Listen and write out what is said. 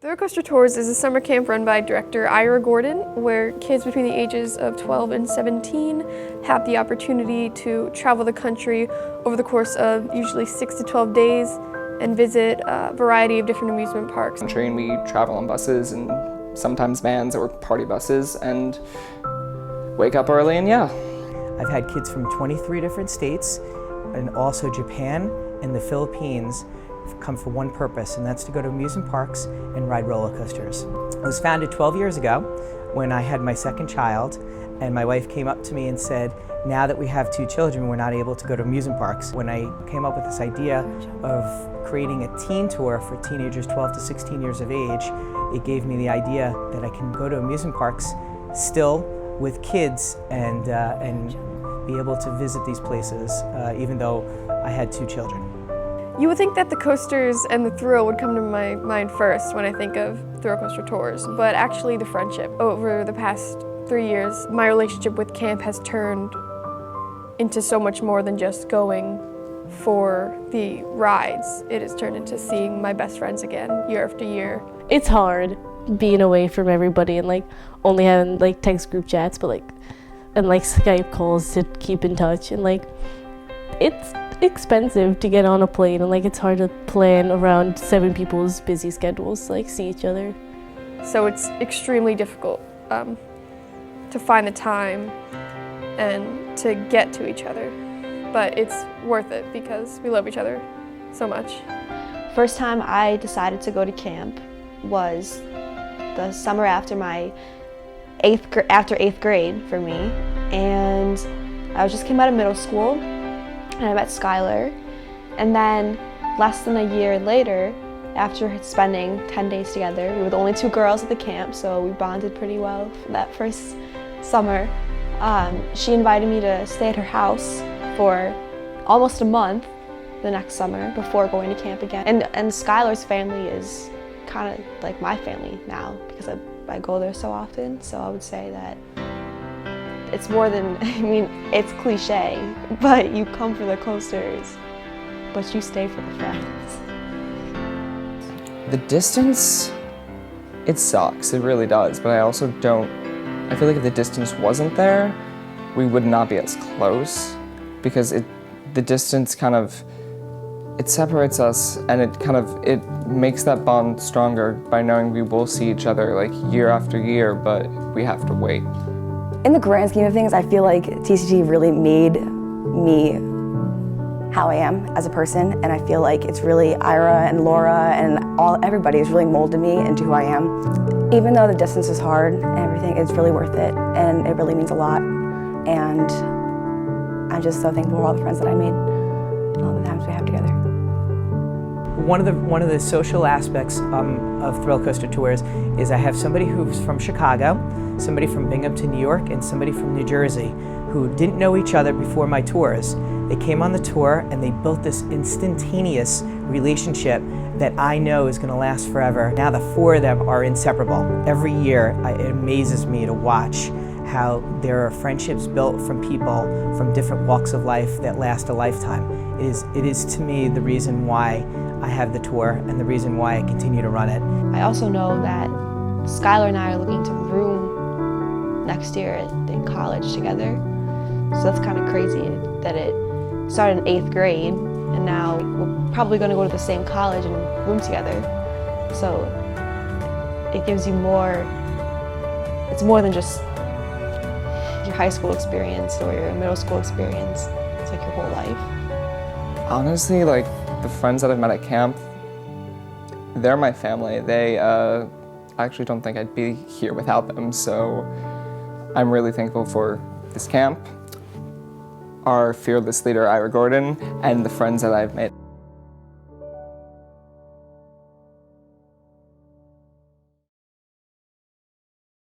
Thrill Coaster Tours is a summer camp run by director Ira Gordon, where kids between the ages of 12 and 17 have the opportunity to travel the country over the course of usually 6 to 12 days and visit a variety of different amusement parks. And we travel on buses and sometimes vans or party buses and wake up early and yeah. I've had kids from 23 different states and also Japan and the Philippines come for one purpose, and that's to go to amusement parks and ride roller coasters. It was founded 12 years ago when I had my second child, and my wife came up to me and said, now that we have 2 children, we're not able to go to amusement parks. When I came up with this idea of creating a teen tour for teenagers 12 to 16 years of age, it gave me the idea that I can go to amusement parks still with kids and be able to visit these places, even though I had 2 children. You would think that the coasters and the thrill would come to my mind first when I think of Thrill Coaster Tours, but actually the friendship. Over the past 3 years, my relationship with camp has turned into so much more than just going for the rides. It has turned into seeing my best friends again year after year. It's hard being away from everybody and only having text group chats, but and Skype calls to keep in touch, and it's expensive to get on a plane, and it's hard to plan around 7 people's busy schedules, see each other. So it's extremely difficult to find the time and to get to each other, but it's worth it because we love each other so much. First time I decided to go to camp was the summer after my 8th grade for me, and I just came out of middle school. And I met Skylar, and then less than a year later, after spending 10 days together, we were the only 2 girls at the camp, so we bonded pretty well for that first summer. She invited me to stay at her house for almost a month the next summer before going to camp again. And Skylar's family is kind of like my family now because I go there so often, so I would say that it's more than, it's cliche, but you come for the coasters, but you stay for the friends. The distance, it sucks, it really does, but I also I feel like if the distance wasn't there, we would not be as close, because the distance it separates us, and it makes that bond stronger by knowing we will see each other year after year, but we have to wait. In the grand scheme of things, I feel like TCT really made me how I am as a person, and I feel like it's really Ira and Laura and everybody has really molded me into who I am. Even though the distance is hard and everything, it's really worth it, and it really means a lot. And I'm just so thankful for all the friends that I made and all the times we have together. One of the social aspects of Thrill Coaster Tours is I have somebody who's from Chicago, somebody from Binghamton, New York, and somebody from New Jersey who didn't know each other before my tours. They came on the tour and they built this instantaneous relationship that I know is going to last forever. Now the 4 of them are inseparable. Every year it amazes me to watch how there are friendships built from people from different walks of life that last a lifetime. It is to me the reason why I have the tour and the reason why I continue to run it. I also know that Skylar and I are looking to room next year in college together. So that's kind of crazy that it started in 8th grade and now we're probably going to go to the same college and room together. So it gives you it's more than just your high school experience or your middle school experience. It's your whole life. Honestly, the friends that I've met at camp, they're my family. I actually don't think I'd be here without them, so I'm really thankful for this camp, our fearless leader, Ira Gordon, and the friends that I've made.